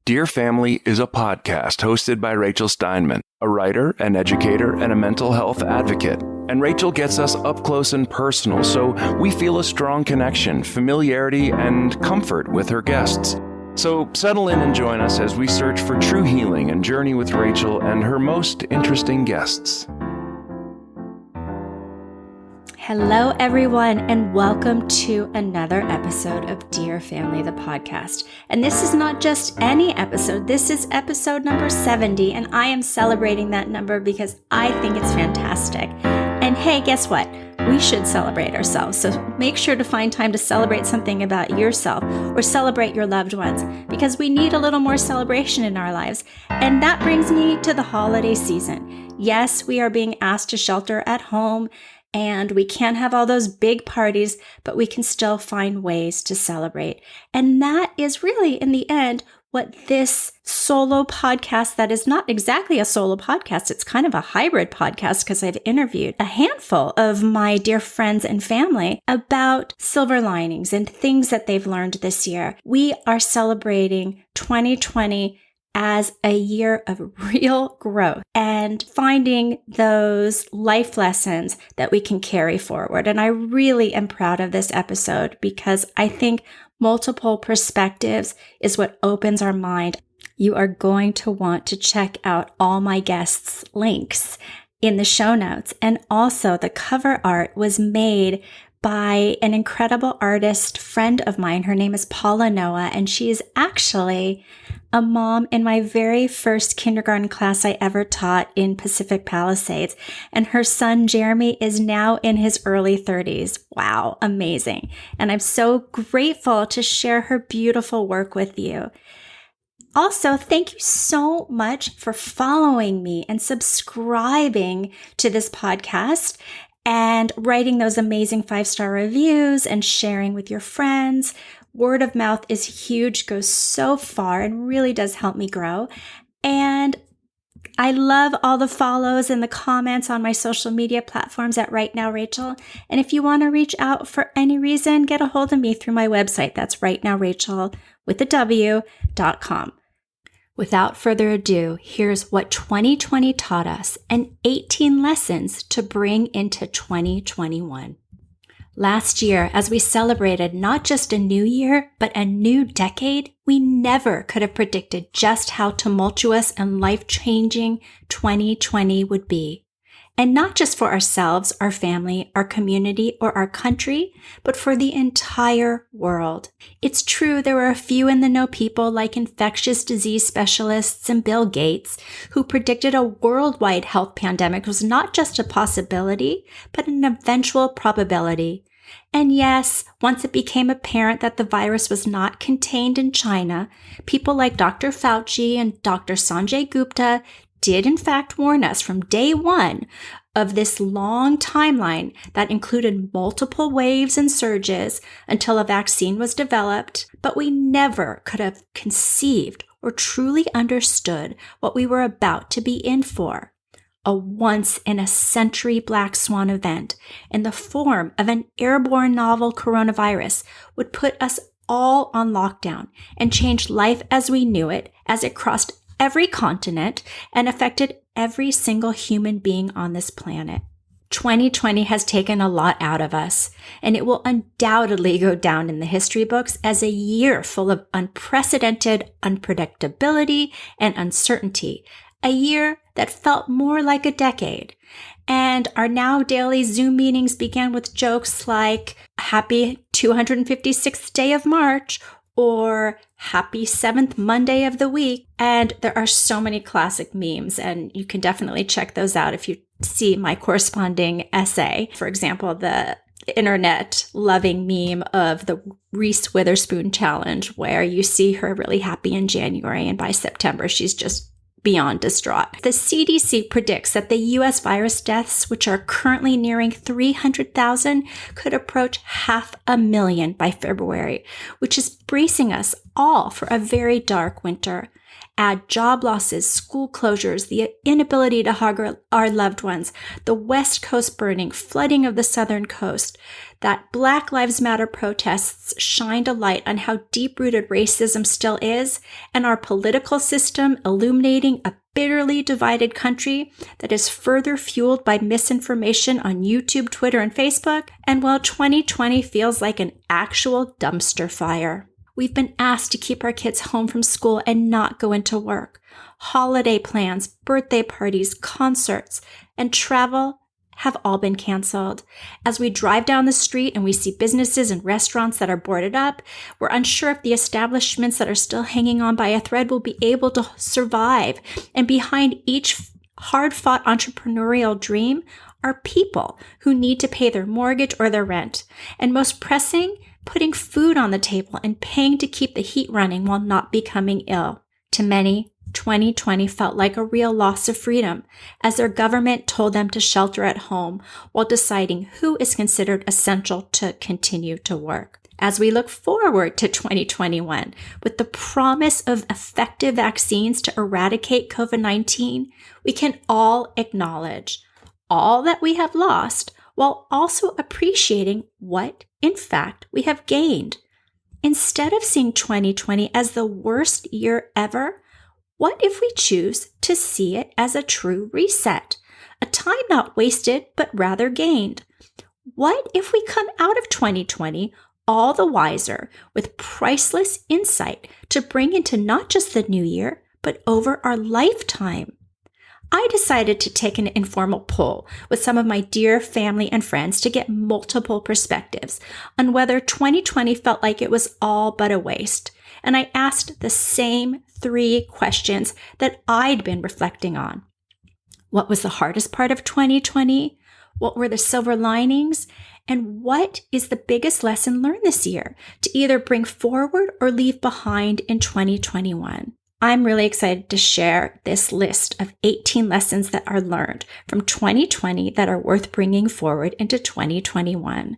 Dear Family is a podcast hosted by Rachel Steinman, a writer, an educator, and a mental health advocate. And Rachel gets us up close and personal, so we feel a strong connection, familiarity, and comfort with her guests. So settle in and join us as we search for true healing and journey with Rachel and her most interesting guests. Hello, everyone, and welcome to another episode of Dear Family, the podcast. And this is not just any episode. This is episode number 70, and I am celebrating that number because I think it's fantastic. And hey, guess what? We should celebrate ourselves. So make sure to find time to celebrate something about yourself or celebrate your loved ones because we need a little more celebration in our lives. And that brings me to the holiday season. Yes, we are being asked to shelter at home, and we can't have all those big parties, but we can still find ways to celebrate. And that is really, in the end, what this solo podcast, that is not exactly a solo podcast, it's kind of a hybrid podcast because I've interviewed a handful of my dear friends and family about silver linings and things that they've learned this year. We are celebrating 2020 as a year of real growth and finding those life lessons that we can carry forward. And I really am proud of this episode because I think multiple perspectives is what opens our mind. You are going to want to check out all my guests' links in the show notes. And also the cover art was made by an incredible artist friend of mine. Her name is Paula Noah, and she is actually a mom in my very first kindergarten class I ever taught in Pacific Palisades. And her son, Jeremy, is now in his early 30s. Wow, amazing. And I'm so grateful to share her beautiful work with you. Also, thank you so much for following me and subscribing to this podcast and writing those amazing 5-star reviews and sharing with your friends. Word of mouth is huge, goes so far, and really does help me grow. And I love all the follows and the comments on my social media platforms at Right Now Rachel. And if you want to reach out for any reason, get a hold of me through my website. That's rightnowrachel.com. Without further ado, here's what 2020 taught us and 18 lessons to bring into 2021. Last year, as we celebrated not just a new year, but a new decade, we never could have predicted just how tumultuous and life-changing 2020 would be. And not just for ourselves, our family, our community, or our country, but for the entire world. It's true there were a few in the know people like infectious disease specialists and Bill Gates who predicted a worldwide health pandemic was not just a possibility, but an eventual probability. And yes, once it became apparent that the virus was not contained in China, people like Dr. Fauci and Dr. Sanjay Gupta did in fact warn us from day one of this long timeline that included multiple waves and surges until a vaccine was developed, but we never could have conceived or truly understood what we were about to be in for. A once-in-a-century black swan event in the form of an airborne novel coronavirus would put us all on lockdown and change life as we knew it as it crossed every continent and affected every single human being on this planet. 2020 has taken a lot out of us, and it will undoubtedly go down in the history books as a year full of unprecedented unpredictability and uncertainty, a year that felt more like a decade. And our now daily Zoom meetings began with jokes like, "Happy 256th day of March," or "Happy 7th Monday of the week." And there are so many classic memes, and you can definitely check those out if you see my corresponding essay. For example, the internet loving meme of the Reese Witherspoon challenge, where you see her really happy in January, and by September, she's just beyond distraught. The CDC predicts that the U.S. virus deaths, which are currently nearing 300,000, could approach 500,000 by February, which is bracing us all for a very dark winter. Add job losses, school closures, the inability to hug our loved ones, the West Coast burning, flooding of the Southern Coast, that Black Lives Matter protests shined a light on how deep-rooted racism still is, and our political system illuminating a bitterly divided country that is further fueled by misinformation on YouTube, Twitter, and Facebook. And while 2020 feels like an actual dumpster fire, we've been asked to keep our kids home from school and not go into work. Holiday plans, birthday parties, concerts, and travel have all been canceled. As we drive down the street and we see businesses and restaurants that are boarded up, we're unsure if the establishments that are still hanging on by a thread will be able to survive. And behind each hard-fought entrepreneurial dream are people who need to pay their mortgage or their rent. And most pressing, putting food on the table and paying to keep the heat running while not becoming ill. To many, 2020 felt like a real loss of freedom as their government told them to shelter at home while deciding who is considered essential to continue to work. As we look forward to 2021, with the promise of effective vaccines to eradicate COVID-19, we can all acknowledge all that we have lost while also appreciating what, in fact, we have gained. Instead of seeing 2020 as the worst year ever, what if we choose to see it as a true reset, a time not wasted, but rather gained? What if we come out of 2020 all the wiser with priceless insight to bring into not just the new year, but over our lifetime? I decided to take an informal poll with some of my dear family and friends to get multiple perspectives on whether 2020 felt like it was all but a waste. And I asked the same 3 questions that I'd been reflecting on. What was the hardest part of 2020? What were the silver linings? And what is the biggest lesson learned this year to either bring forward or leave behind in 2021? I'm really excited to share this list of 18 lessons that are learned from 2020 that are worth bringing forward into 2021.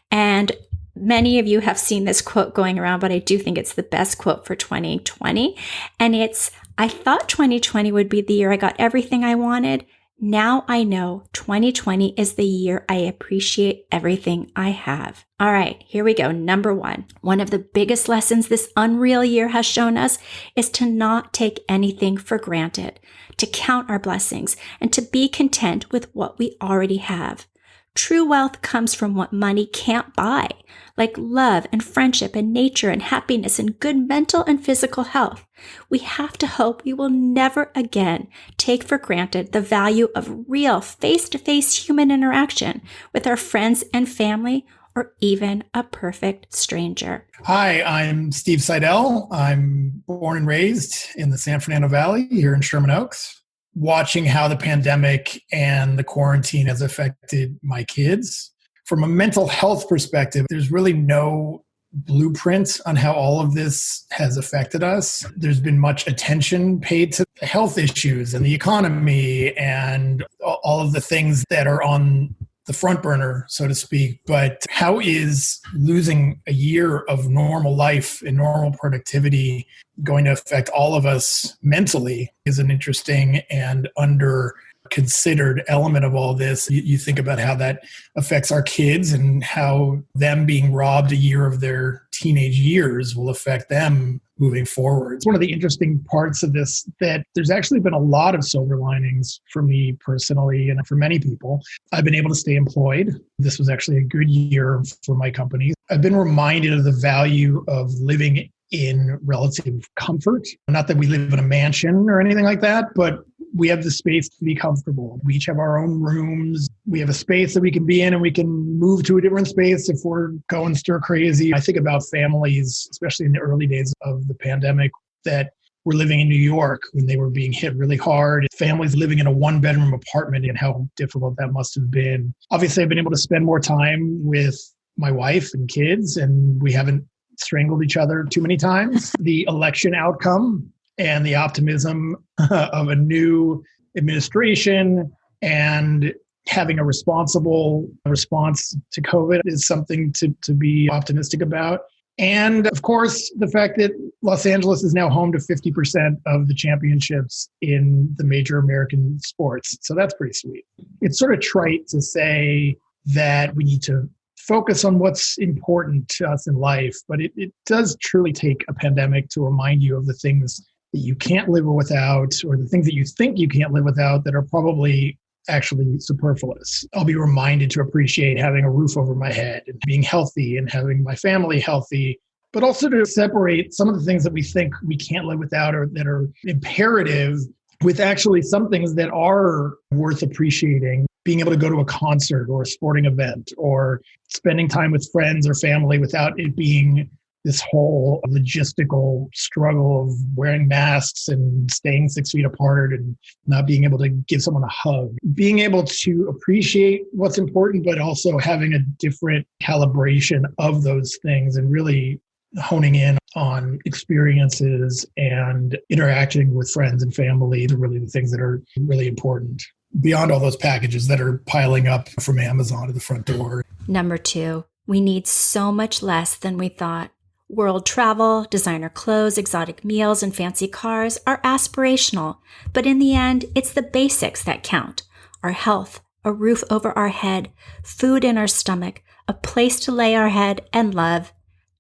And many of you have seen this quote going around, but I do think it's the best quote for 2020. And it's, I thought 2020 would be the year I got everything I wanted. Now I know 2020 is the year I appreciate everything I have. All right, here we go. Number 1. One of the biggest lessons this unreal year has shown us is to not take anything for granted, to count our blessings, and to be content with what we already have. True wealth comes from what money can't buy, like love and friendship and nature and happiness and good mental and physical health. We have to hope we will never again take for granted the value of real face-to-face human interaction with our friends and family, or even a perfect stranger. Hi, I'm Steve Seidel. I'm born and raised in the San Fernando Valley here in Sherman Oaks. Watching how the pandemic and the quarantine has affected my kids. From a mental health perspective, there's really no blueprint on how all of this has affected us. There's been much attention paid to health issues and the economy and all of the things that are on the front burner, so to speak. But how is losing a year of normal life and normal productivity going to affect all of us mentally is an interesting and under-considered element of all this. You think about how that affects our kids and how them being robbed a year of their teenage years will affect them moving forward. It's one of the interesting parts of this that there's actually been a lot of silver linings for me personally and for many people. I've been able to stay employed. This was actually a good year for my company. I've been reminded of the value of living in relative comfort. Not that we live in a mansion or anything like that, but we have the space to be comfortable. We each have our own rooms. We have a space that we can be in, and we can move to a different space if we're going stir crazy. I think about families, especially in the early days of the pandemic, that were living in New York when they were being hit really hard. Families living in a 1-bedroom apartment and how difficult that must have been. Obviously, I've been able to spend more time with my wife and kids, and we haven't strangled each other too many times. The election outcome and the optimism of a new administration and having a responsible response to COVID is something to be optimistic about. And of course, the fact that Los Angeles is now home to 50% of the championships in the major American sports. So that's pretty sweet. It's sort of trite to say that we need to focus on what's important to us in life, but it does truly take a pandemic to remind you of the things that you can't live without, or the things that you think you can't live without that are probably actually superfluous. I'll be reminded to appreciate having a roof over my head and being healthy and having my family healthy, but also to separate some of the things that we think we can't live without or that are imperative with actually some things that are worth appreciating. Being able to go to a concert or a sporting event or spending time with friends or family without it being this whole logistical struggle of wearing masks and staying 6 feet apart and not being able to give someone a hug. Being able to appreciate what's important, but also having a different calibration of those things and really honing in on experiences and interacting with friends and family, really the things that are really important. Beyond all those packages that are piling up from Amazon to the front door. Number 2, we need so much less than we thought. World travel, designer clothes, exotic meals, and fancy cars are aspirational, but in the end, it's the basics that count. Our health, a roof over our head, food in our stomach, a place to lay our head, and love.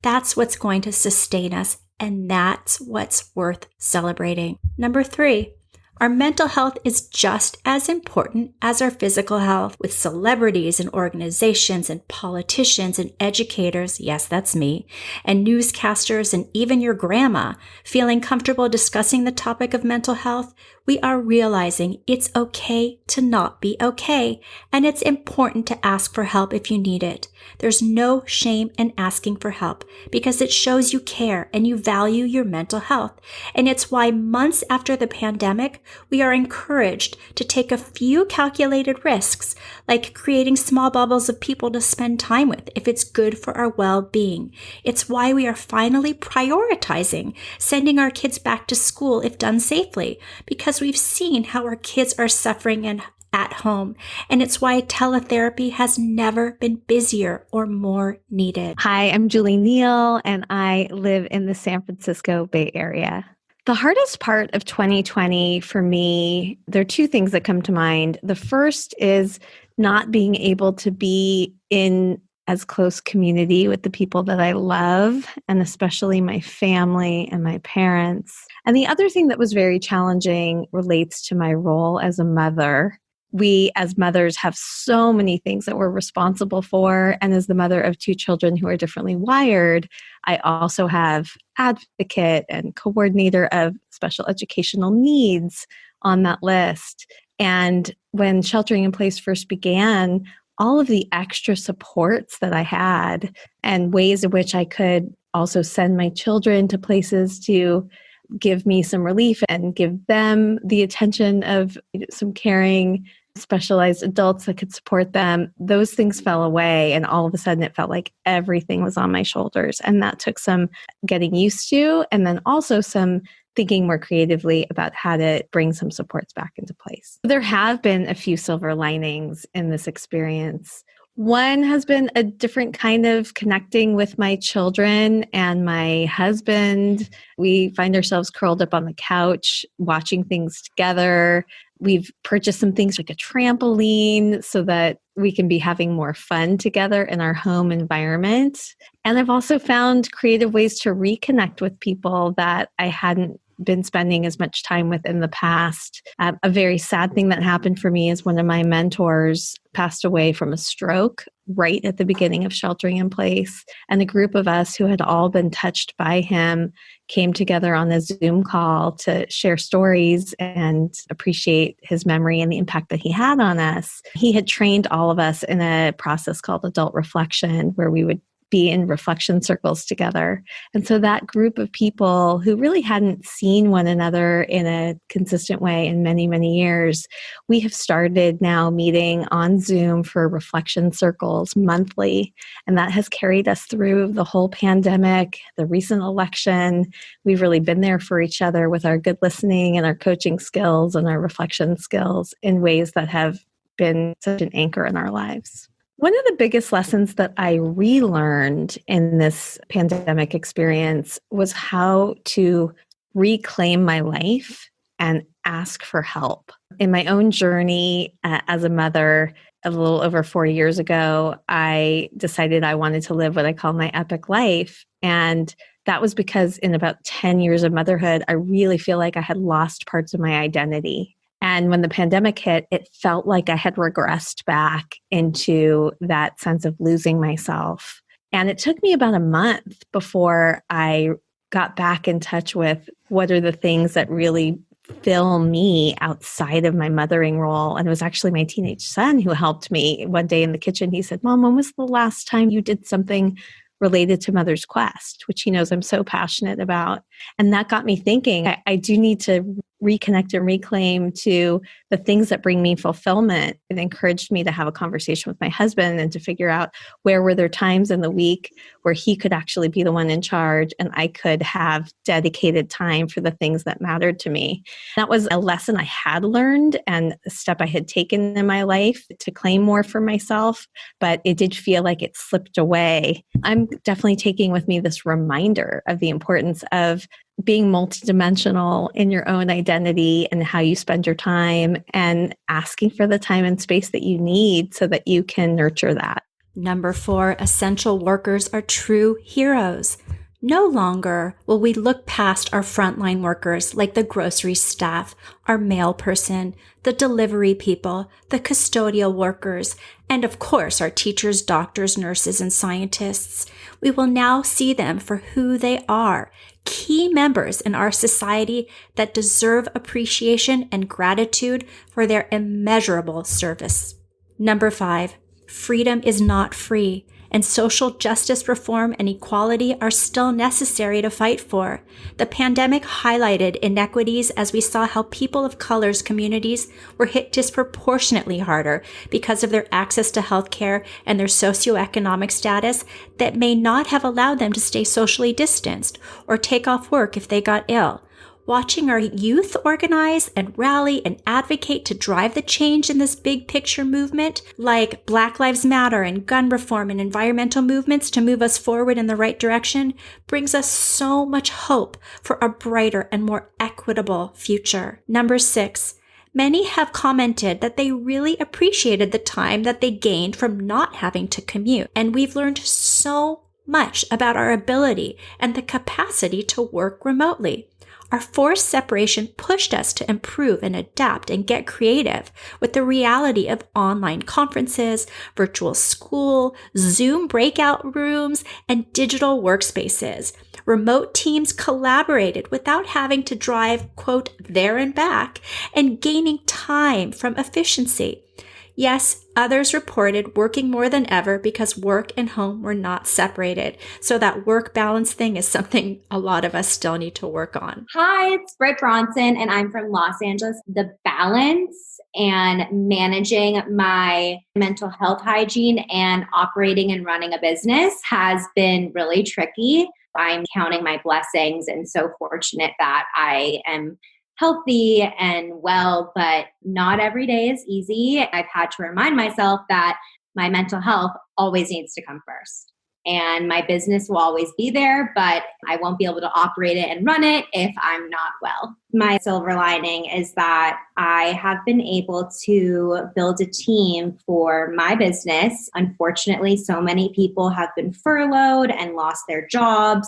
That's what's going to sustain us, and that's what's worth celebrating. Number 3, our mental health is just as important as our physical health, with celebrities and organizations and politicians and educators, yes, that's me, and newscasters and even your grandma feeling comfortable discussing the topic of mental health. We are realizing it's okay to not be okay, and it's important to ask for help if you need it. There's no shame in asking for help because it shows you care and you value your mental health. And it's why months after the pandemic, we are encouraged to take a few calculated risks, like creating small bubbles of people to spend time with if it's good for our well-being. It's why we are finally prioritizing sending our kids back to school if done safely, because we've seen how our kids are suffering and at home. And it's why teletherapy has never been busier or more needed. Hi, I'm Julie Neal, and I live in the San Francisco Bay Area. The hardest part of 2020 for me, there are two things that come to mind. The first is not being able to be in as close community with the people that I love, and especially my family and my parents. And the other thing that was very challenging relates to my role as a mother. We as mothers have so many things that we're responsible for. And as the mother of 2 children who are differently wired, I also have advocate and coordinator of special educational needs on that list. And when sheltering in place first began, all of the extra supports that I had and ways in which I could also send my children to places to give me some relief and give them the attention of some caring, specialized adults that could support them, those things fell away. And all of a sudden it felt like everything was on my shoulders. And that took some getting used to, and then also some thinking more creatively about how to bring some supports back into place. There have been a few silver linings in this experience. One has been a different kind of connecting with my children and my husband. We find ourselves curled up on the couch, watching things together. We've purchased some things like a trampoline so that we can be having more fun together in our home environment. And I've also found creative ways to reconnect with people that I hadn't been spending as much time with in the past. A very sad thing that happened for me is one of my mentors passed away from a stroke right at the beginning of sheltering in place. And a group of us who had all been touched by him came together on a Zoom call to share stories and appreciate his memory and the impact that he had on us. He had trained all of us in a process called adult reflection, where we would be in reflection circles together. And so that group of people who really hadn't seen one another in a consistent way in many, many years, we have started now meeting on Zoom for reflection circles monthly. And that has carried us through the whole pandemic, the recent election. We've really been there for each other with our good listening and our coaching skills and our reflection skills in ways that have been such an anchor in our lives. One of the biggest lessons that I relearned in this pandemic experience was how to reclaim my life and ask for help. In my own journey as a mother, a little over 4 years ago, I decided I wanted to live what I call my epic life. And that was because in about 10 years of motherhood, I really feel like I had lost parts of my identity. And when the pandemic hit, it felt like I had regressed back into that sense of losing myself. And it took me about a month before I got back in touch with what are the things that really fill me outside of my mothering role. And it was actually my teenage son who helped me one day in the kitchen. He said, "Mom, when was the last time you did something related to Mother's Quest?" Which he knows I'm so passionate about. And that got me thinking, I do need to reconnect and reclaim to the things that bring me fulfillment. It encouraged me to have a conversation with my husband and to figure out where were there times in the week where he could actually be the one in charge and I could have dedicated time for the things that mattered to me. That was a lesson I had learned and a step I had taken in my life to claim more for myself, but it did feel like it slipped away. I'm definitely taking with me this reminder of the importance of being multidimensional in your own identity and how you spend your time and asking for the time and space that you need so that you can nurture that. Number 4, essential workers are true heroes. No longer will we look past our frontline workers like the grocery staff, our mail person, the delivery people, the custodial workers, and of course our teachers, doctors, nurses, and scientists. We will now see them for who they are, key members in our society that deserve appreciation and gratitude for their immeasurable service. Number 5, freedom is not free, and social justice reform and equality are still necessary to fight for. The pandemic highlighted inequities as we saw how people of color's communities were hit disproportionately harder because of their access to healthcare and their socioeconomic status that may not have allowed them to stay socially distanced or take off work if they got ill. Watching our youth organize and rally and advocate to drive the change in this big picture movement, like Black Lives Matter and gun reform and environmental movements to move us forward in the right direction, brings us so much hope for a brighter and more equitable future. Number 6, many have commented that they really appreciated the time that they gained from not having to commute, and we've learned so much about our ability and the capacity to work remotely. Our forced separation pushed us to improve and adapt and get creative with the reality of online conferences, virtual school, Zoom breakout rooms, and digital workspaces. Remote teams collaborated without having to drive, quote, there and back, and gaining time from efficiency. Yes, others reported working more than ever because work and home were not separated. So that work balance thing is something a lot of us still need to work on. Hi, it's Britt Bronson, and I'm from Los Angeles. The balance and managing my mental health hygiene and operating and running a business has been really tricky. I'm counting my blessings and so fortunate that I am healthy and well, but not every day is easy. I've had to remind myself that my mental health always needs to come first. And my business will always be there, but I won't be able to operate it and run it if I'm not well. My silver lining is that I have been able to build a team for my business. Unfortunately, so many people have been furloughed and lost their jobs.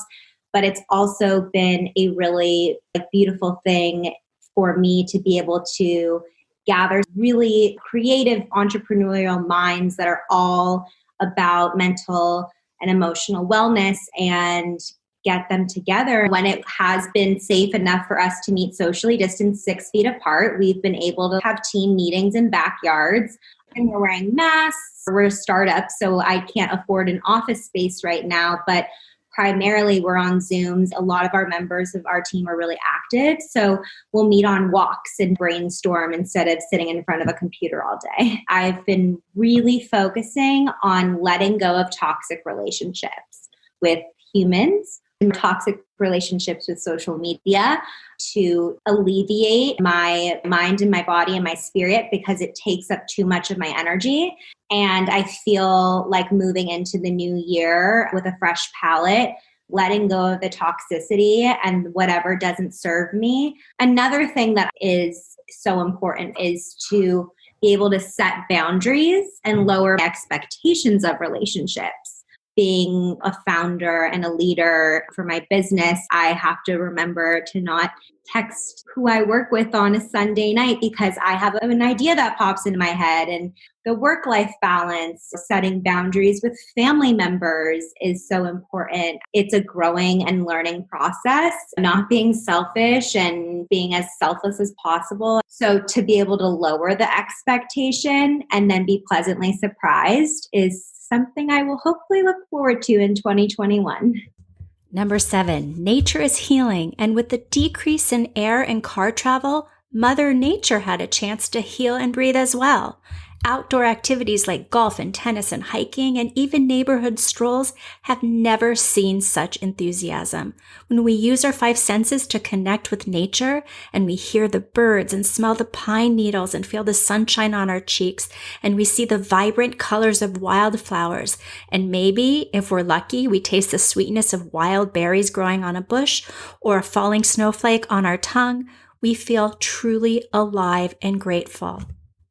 But it's also been a really beautiful thing for me to be able to gather really creative entrepreneurial minds that are all about mental and emotional wellness and get them together. When it has been safe enough for us to meet socially distanced 6 feet apart, we've been able to have team meetings in backyards. And we're wearing masks. We're a startup, so I can't afford an office space right now, but primarily we're on Zooms. A lot of our members of our team are really active. So we'll meet on walks and brainstorm instead of sitting in front of a computer all day. I've been really focusing on letting go of toxic relationships with humans toxic relationships with social media to alleviate my mind and my body and my spirit because it takes up too much of my energy. And I feel like moving into the new year with a fresh palette, letting go of the toxicity and whatever doesn't serve me. Another thing that is so important is to be able to set boundaries and lower expectations of relationships. Being a founder and a leader for my business, I have to remember to not text who I work with on a Sunday night because I have an idea that pops into my head. And the work-life balance, setting boundaries with family members is so important. It's a growing and learning process, not being selfish and being as selfless as possible. So to be able to lower the expectation and then be pleasantly surprised is something I will hopefully look forward to in 2021. Number 7, nature is healing. And with the decrease in air and car travel, Mother Nature had a chance to heal and breathe as well. Outdoor activities like golf and tennis and hiking and even neighborhood strolls have never seen such enthusiasm. When we use our 5 senses to connect with nature and we hear the birds and smell the pine needles and feel the sunshine on our cheeks and we see the vibrant colors of wildflowers and maybe, if we're lucky, we taste the sweetness of wild berries growing on a bush or a falling snowflake on our tongue, we feel truly alive and grateful.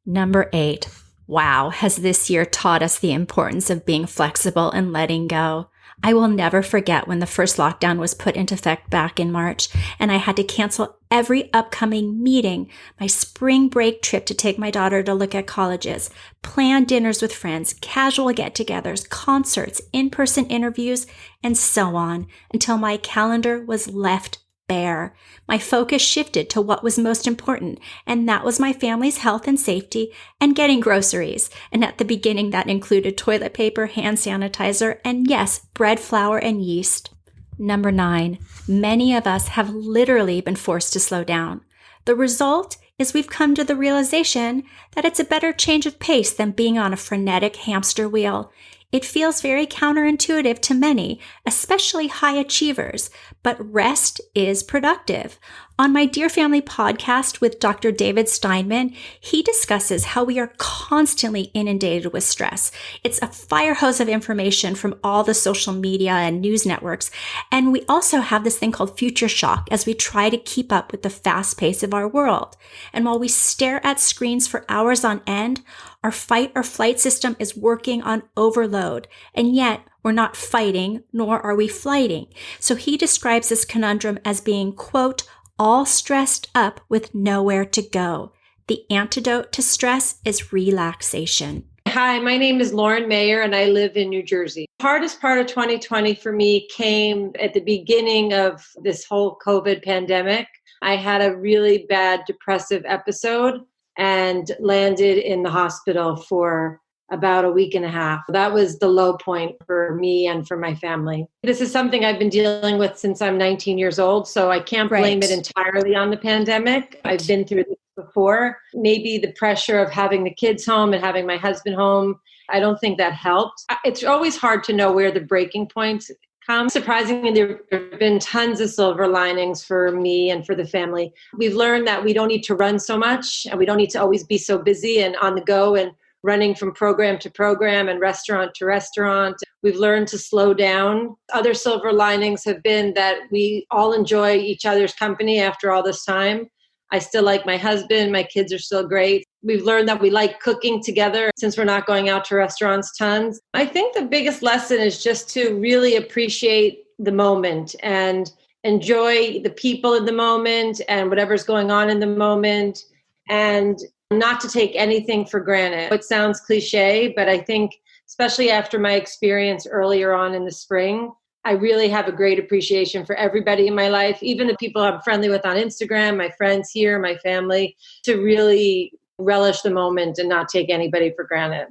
Number 8. Wow, has this year taught us the importance of being flexible and letting go. I will never forget when the first lockdown was put into effect back in March, and I had to cancel every upcoming meeting, my spring break trip to take my daughter to look at colleges, plan dinners with friends, casual get-togethers, concerts, in-person interviews, and so on, until my calendar was left bare. My focus shifted to what was most important, and that was my family's health and safety and getting groceries. And at the beginning, that included toilet paper, hand sanitizer, and yes, bread, flour, and yeast. Number 9, many of us have literally been forced to slow down. The result is we've come to the realization that it's a better change of pace than being on a frenetic hamster wheel. It feels very counterintuitive to many, especially high achievers, but rest is productive. On my Dear Family podcast with Dr. David Steinman, he discusses how we are constantly inundated with stress. It's a fire hose of information from all the social media and news networks. And we also have this thing called future shock as we try to keep up with the fast pace of our world. And while we stare at screens for hours on end, our fight or flight system is working on overload. And yet, we're not fighting, nor are we flighting. So he describes this conundrum as being, quote, all stressed up with nowhere to go. The antidote to stress is relaxation. Hi, my name is Lauren Mayer and I live in New Jersey. The hardest part of 2020 for me came at the beginning of this whole COVID pandemic. I had a really bad depressive episode and landed in the hospital for about a week and a half. That was the low point for me and for my family. This is something I've been dealing with since I'm 19 years old, so I can't blame it entirely on the pandemic. I've been through this before. Maybe the pressure of having the kids home and having my husband home, I don't think that helped. It's always hard to know where the breaking points come. Surprisingly, there have been tons of silver linings for me and for the family. We've learned that we don't need to run so much and we don't need to always be so busy and on the go and running from program to program and restaurant to restaurant. We've learned to slow down. Other silver linings have been that we all enjoy each other's company after all this time. I still like my husband. My kids are still great. We've learned that we like cooking together since we're not going out to restaurants tons. I think the biggest lesson is just to really appreciate the moment and enjoy the people in the moment and whatever's going on in the moment, and not to take anything for granted. It sounds cliche, but I think especially after my experience earlier on in the spring, I really have a great appreciation for everybody in my life, even the people I'm friendly with on Instagram, my friends here, my family, to really relish the moment and not take anybody for granted.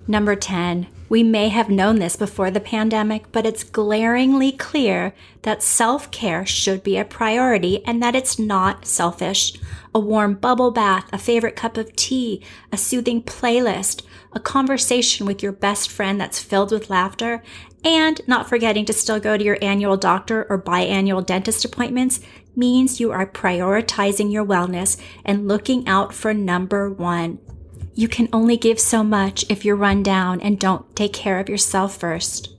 Number 10, we may have known this before the pandemic, but it's glaringly clear that self-care should be a priority and that it's not selfish. A warm bubble bath, a favorite cup of tea, a soothing playlist, a conversation with your best friend that's filled with laughter, And not forgetting to still go to your annual doctor or biannual dentist appointments means you are prioritizing your wellness and looking out for number one. You can only give so much if you're run down and don't take care of yourself first.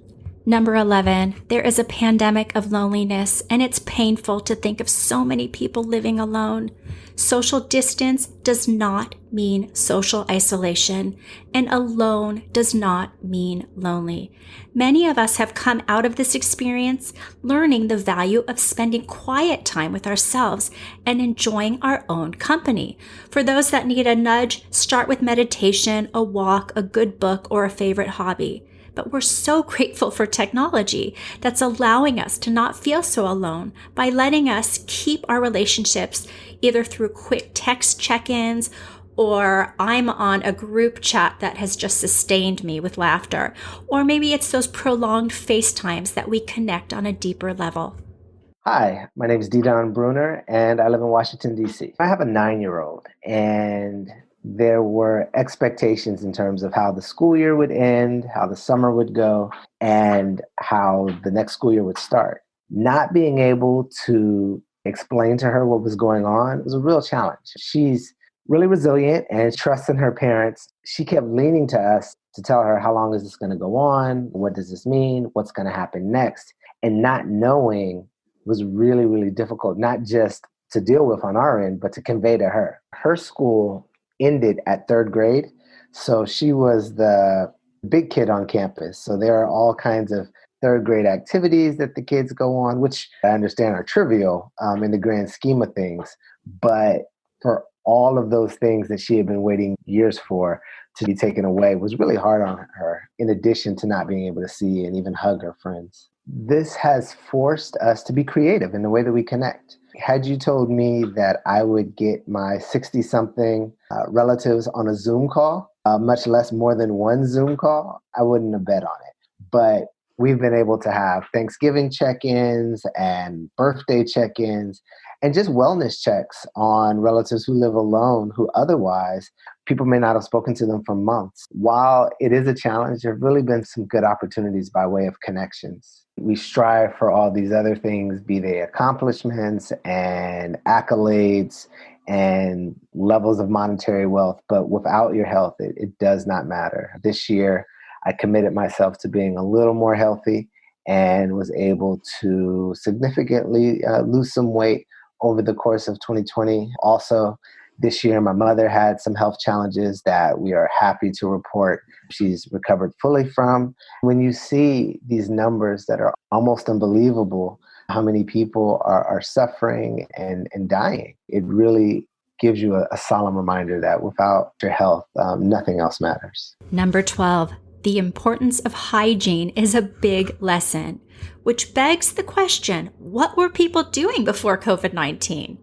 Number 11, there is a pandemic of loneliness, and it's painful to think of so many people living alone. Social distance does not mean social isolation, and alone does not mean lonely. Many of us have come out of this experience learning the value of spending quiet time with ourselves and enjoying our own company. For those that need a nudge, start with meditation, a walk, a good book, or a favorite hobby. But we're so grateful for technology that's allowing us to not feel so alone by letting us keep our relationships either through quick text check-ins, or I'm on a group chat that has just sustained me with laughter, or maybe it's those prolonged FaceTimes that we connect on a deeper level. Hi, my name is Didon Bruner, and I live in Washington, D.C. I have a 9-year-old, and there were expectations in terms of how the school year would end, how the summer would go, and how the next school year would start. Not being able to explain to her what was going on was a real challenge. She's really resilient and trusts in her parents. She kept leaning to us to tell her, how long is this going to go on? What does this mean? What's going to happen next? And not knowing was really, really difficult, not just to deal with on our end, but to convey to her. Her school ended at 3rd grade. So she was the big kid on campus. So there are all kinds of 3rd grade activities that the kids go on, which I understand are trivial in the grand scheme of things. But for all of those things that she had been waiting years for to be taken away was really hard on her, in addition to not being able to see and even hug her friends. This has forced us to be creative in the way that we connect. Had you told me that I would get my 60-something relatives on a Zoom call, much less more than one Zoom call, I wouldn't have bet on it. But we've been able to have Thanksgiving check-ins and birthday check-ins and just wellness checks on relatives who live alone, who otherwise people may not have spoken to them for months. While it is a challenge, there have really been some good opportunities by way of connections. We strive for all these other things, be they accomplishments and accolades and levels of monetary wealth, but without your health, it does not matter. This year, I committed myself to being a little more healthy and was able to significantly lose some weight over the course of 2020. Also, this year, my mother had some health challenges that we are happy to report she's recovered fully from. When you see these numbers that are almost unbelievable, how many people are suffering and dying, it really gives you a solemn reminder that without your health, nothing else matters. Number 12, the importance of hygiene is a big lesson, which begs the question, what were people doing before COVID-19?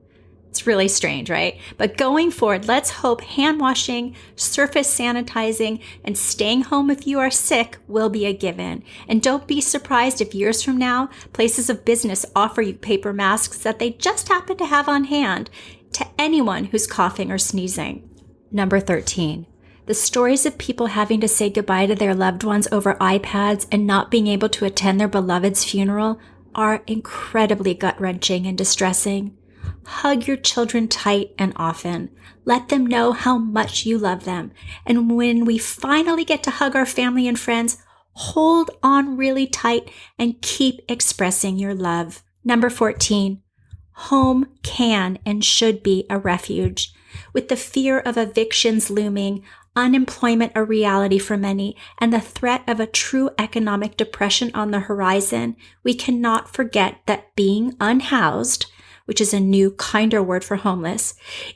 It's really strange, right? But going forward, let's hope hand washing, surface sanitizing, and staying home if you are sick will be a given. And don't be surprised if years from now, places of business offer you paper masks that they just happen to have on hand to anyone who's coughing or sneezing. Number 13. The stories of people having to say goodbye to their loved ones over iPads and not being able to attend their beloved's funeral are incredibly gut-wrenching and distressing. Hug your children tight and often. Let them know how much you love them. And when we finally get to hug our family and friends, hold on really tight and keep expressing your love. Number 14. Home can and should be a refuge. With the fear of evictions looming, unemployment a reality for many, and the threat of a true economic depression on the horizon, we cannot forget that being unhoused, which is a new, kinder word for homeless,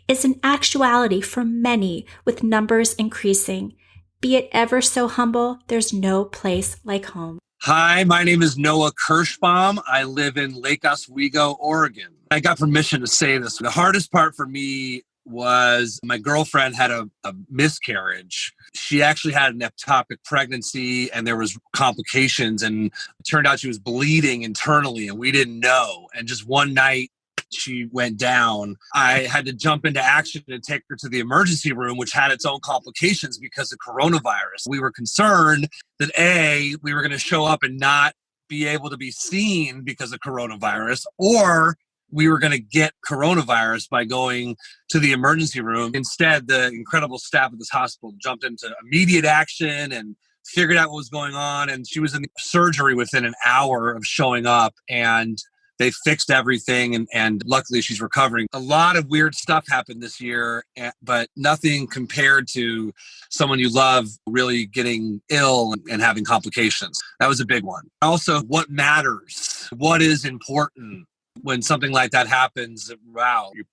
is an actuality for many, with numbers increasing. Be it ever so humble, there's no place like home. Hi, my name is Noah Kirschbaum. I live in Lake Oswego, Oregon. I got permission to say this. The hardest part for me was my girlfriend had a miscarriage. She actually had an ectopic pregnancy and there was complications, and it turned out she was bleeding internally and we didn't know. And just one night, she went down, I had to jump into action and take her to the emergency room, which had its own complications because of coronavirus. We were concerned that we were going to show up and not be able to be seen because of coronavirus, or we were going to get coronavirus by going to the emergency room. Instead, the incredible staff at this hospital jumped into immediate action and figured out what was going on. And she was in surgery within an hour of showing up, and they fixed everything. And luckily she's recovering. A lot of weird stuff happened this year, but nothing compared to someone you love really getting ill and having complications. That was a big one. Also, what matters? What is important? When something like that happens, wow, you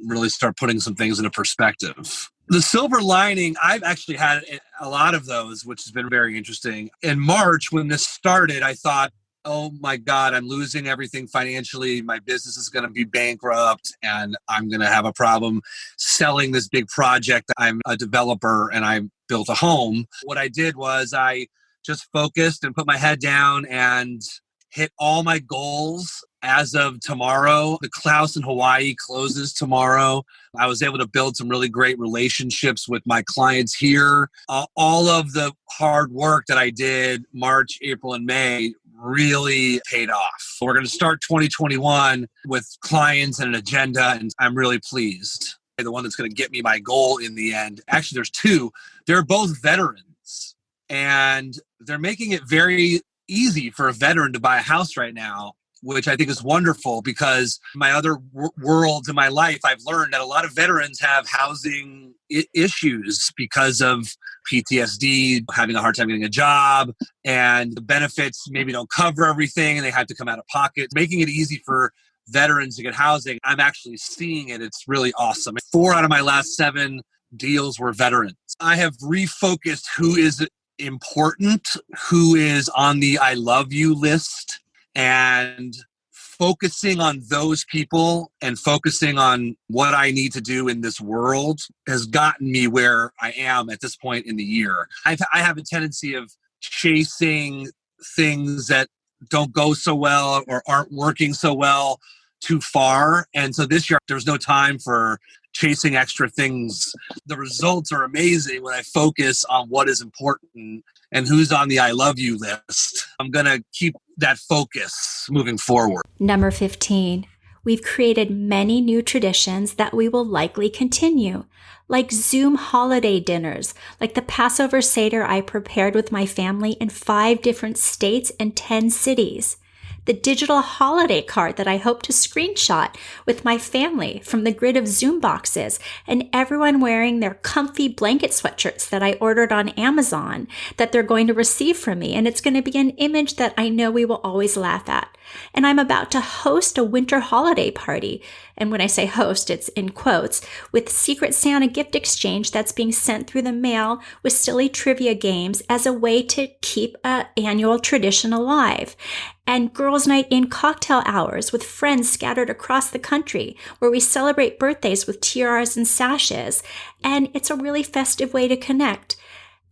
really start putting some things into perspective. The silver lining, I've actually had a lot of those, which has been very interesting. In March, when this started, I thought, oh my God, I'm losing everything financially. My business is going to be bankrupt and I'm going to have a problem selling this big project. I'm a developer and I built a home. What I did was I just focused and put my head down and hit all my goals. As of tomorrow, the Klaus in Hawaii closes tomorrow. I was able to build some really great relationships with my clients here. All of the hard work that I did March, April, and May really paid off. We're going to start 2021 with clients and an agenda, and I'm really pleased. The one that's going to get me my goal in the end. Actually, there's two. They're both veterans, and they're making it very easy for a veteran to buy a house right now, which I think is wonderful because my other worlds in my life, I've learned that a lot of veterans have housing issues because of PTSD, having a hard time getting a job, and the benefits maybe don't cover everything and they have to come out of pocket. Making it easy for veterans to get housing, I'm actually seeing it. It's really awesome. 4 out of my last 7 deals were veterans. I have refocused who is important, who is on the I love you list, and focusing on those people and focusing on what I need to do in this world has gotten me where I am at this point in the year. I have a tendency of chasing things that don't go so well or aren't working so well too far. And so this year, there's no time for chasing extra things. The results are amazing when I focus on what is important and who's on the I love you list. I'm going to keep that focus moving forward. Number 15, we've created many new traditions that we will likely continue, like Zoom holiday dinners, like the Passover Seder I prepared with my family in 5 different states and 10 cities. The digital holiday card that I hope to screenshot with my family from the grid of Zoom boxes, and everyone wearing their comfy blanket sweatshirts that I ordered on Amazon that they're going to receive from me. And it's going to be an image that I know we will always laugh at. And I'm about to host a winter holiday party. And when I say host, it's in quotes, with Secret Santa gift exchange that's being sent through the mail with silly trivia games as a way to keep an annual tradition alive. And girls' night in cocktail hours with friends scattered across the country where we celebrate birthdays with tiaras and sashes. And it's a really festive way to connect.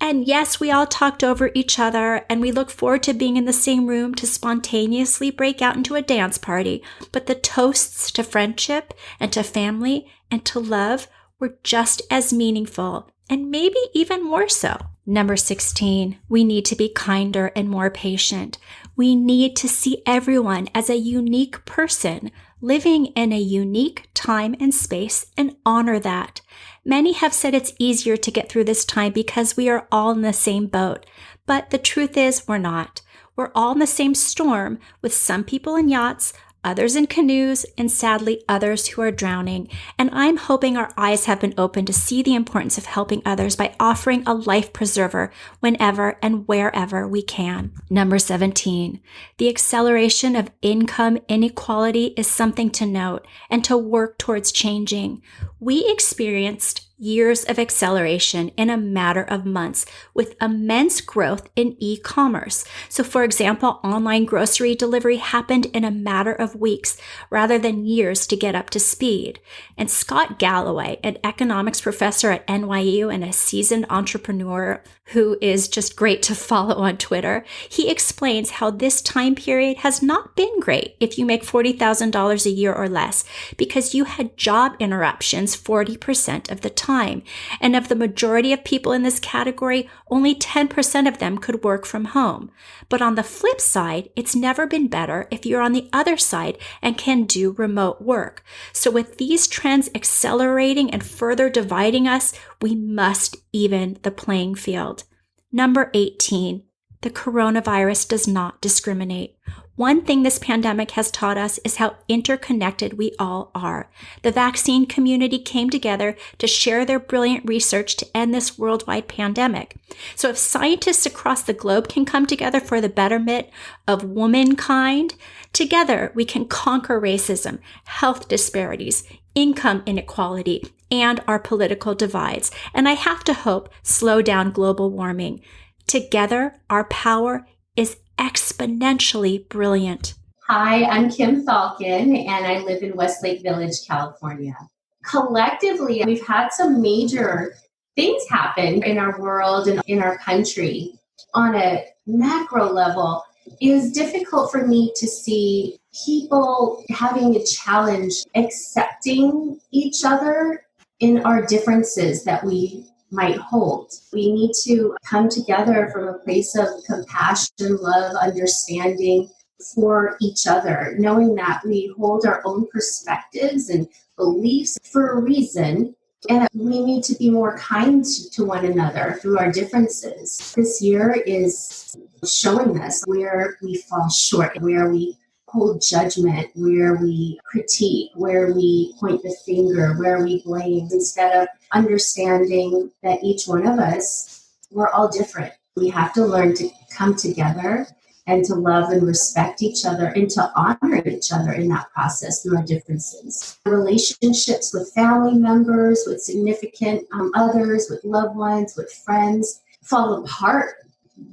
And yes, we all talked over each other and we look forward to being in the same room to spontaneously break out into a dance party. But the toasts to friendship and to family and to love were just as meaningful, and maybe even more so. Number 16, we need to be kinder and more patient. We need to see everyone as a unique person living in a unique time and space and honor that. Many have said it's easier to get through this time because we are all in the same boat. But the truth is we're not. We're all in the same storm, with some people in yachts, others in canoes, and sadly others who are drowning. And I'm hoping our eyes have been opened to see the importance of helping others by offering a life preserver whenever and wherever we can. Number 17, the acceleration of income inequality is something to note and to work towards changing. We experienced years of acceleration in a matter of months with immense growth in e-commerce. So for example, online grocery delivery happened in a matter of weeks rather than years to get up to speed. And Scott Galloway, an economics professor at NYU and a seasoned entrepreneur who is just great to follow on Twitter, he explains how this time period has not been great if you make $40,000 a year or less, because you had job interruptions 40% of the time. And of the majority of people in this category, only 10% of them could work from home. But on the flip side, it's never been better if you're on the other side and can do remote work. So with these trends accelerating and further dividing us, we must even the playing field. Number 18, the coronavirus does not discriminate. One thing this pandemic has taught us is how interconnected we all are. The vaccine community came together to share their brilliant research to end this worldwide pandemic. So if scientists across the globe can come together for the betterment of womankind, together we can conquer racism, health disparities, income inequality, and our political divides. And I have to hope slow down global warming. Together, our power is exponentially brilliant. Hi, I'm Kim Falcon, and I live in Westlake Village, California. Collectively, we've had some major things happen in our world and in our country. On a macro level, it is difficult for me to see people having a challenge accepting each other in our differences that we might hold. We need to come together from a place of compassion, love, understanding for each other, knowing that we hold our own perspectives and beliefs for a reason, and that we need to be more kind to one another through our differences. This year is showing us where we fall short, where we hold judgment, where we critique, where we point the finger, where we blame, instead of understanding that each one of us, we're all different. We have to learn to come together and to love and respect each other and to honor each other in that process through our differences. Relationships with family members, with significant others, with loved ones, with friends fall apart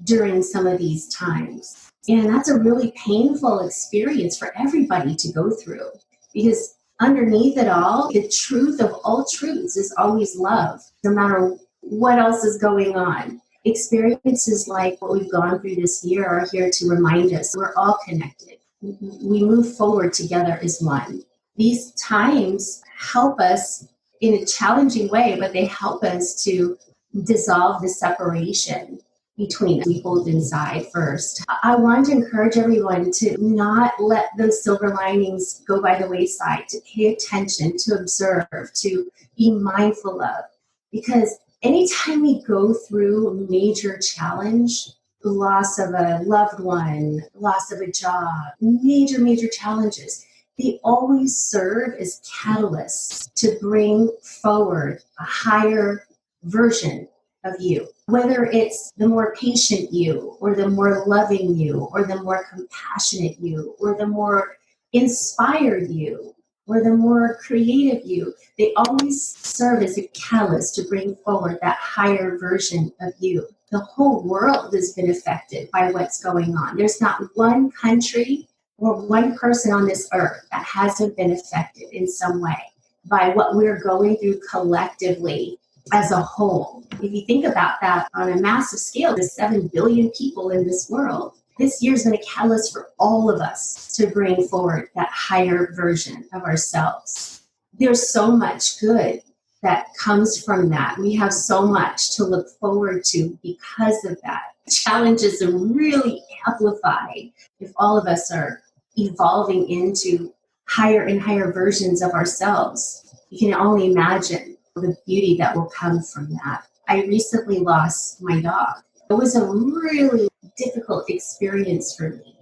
during some of these times. And that's a really painful experience for everybody to go through, because underneath it all, the truth of all truths is always love, no matter what else is going on. Experiences like what we've gone through this year are here to remind us we're all connected. We move forward together as one. These times help us in a challenging way, but they help us to dissolve the separation between we hold inside first. I want to encourage everyone to not let those silver linings go by the wayside, to pay attention, to observe, to be mindful of. Because anytime we go through a major challenge, loss of a loved one, loss of a job, major challenges, they always serve as catalysts to bring forward a higher version of you. Whether it's the more patient you, or the more loving you, or the more compassionate you, or the more inspired you, or the more creative you, they always serve as a catalyst to bring forward that higher version of you. The whole world has been affected by what's going on. There's not one country or one person on this earth that hasn't been affected in some way by what we're going through collectively as a whole. If you think about that on a massive scale, there's 7 billion people in this world. This year's been a catalyst for all of us to bring forward that higher version of ourselves. There's so much good that comes from that. We have so much to look forward to because of that. Challenges are really amplified if all of us are evolving into higher and higher versions of ourselves. You can only imagine the beauty that will come from that. I recently lost my dog. It was a really difficult experience for me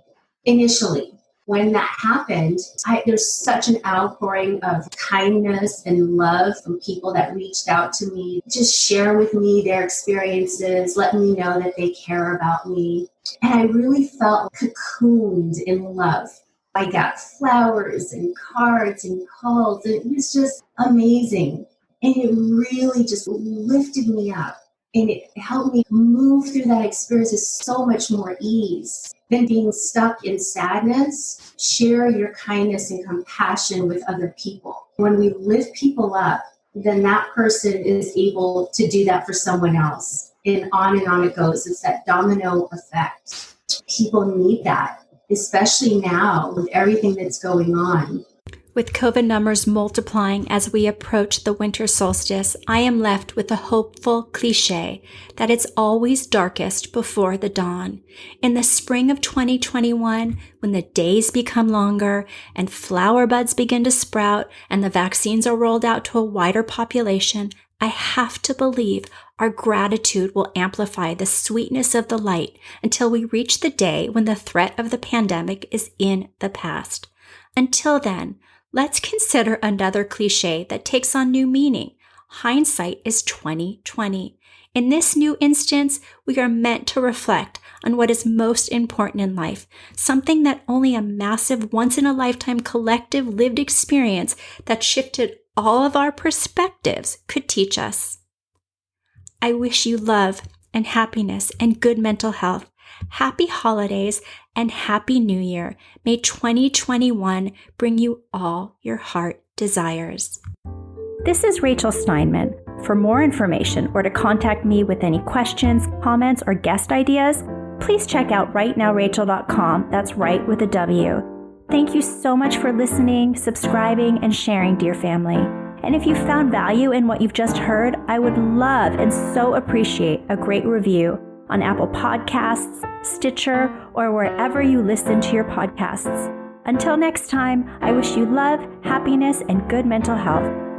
initially. When that happened, there's such an outpouring of kindness and love from people that reached out to me, just share with me their experiences, let me know that they care about me. And I really felt cocooned in love. I got flowers and cards and calls, and it was just amazing. And it really just lifted me up. And it helped me move through that experience with so much more ease than being stuck in sadness. Share your kindness and compassion with other people. When we lift people up, then that person is able to do that for someone else. And on it goes. It's that domino effect. People need that, especially now with everything that's going on. With COVID numbers multiplying as we approach the winter solstice, I am left with the hopeful cliche that it's always darkest before the dawn. In the spring of 2021, when the days become longer and flower buds begin to sprout and the vaccines are rolled out to a wider population, I have to believe our gratitude will amplify the sweetness of the light until we reach the day when the threat of the pandemic is in the past. Until then, let's consider another cliche that takes on new meaning. Hindsight is 20/20. In this new instance, we are meant to reflect on what is most important in life, something that only a massive once-in-a-lifetime collective lived experience that shifted all of our perspectives could teach us. I wish you love and happiness and good mental health. Happy holidays and Happy New Year. May 2021 bring you all your heart desires. This is Rachel Steinman. For more information or to contact me with any questions, comments, or guest ideas, please check out rightnowrachel.com. That's right with a W. Thank you so much for listening, subscribing, and sharing, dear family. And if you found value in what you've just heard, I would love and so appreciate a great review on Apple Podcasts, Stitcher, or wherever you listen to your podcasts. Until next time, I wish you love, happiness, and good mental health.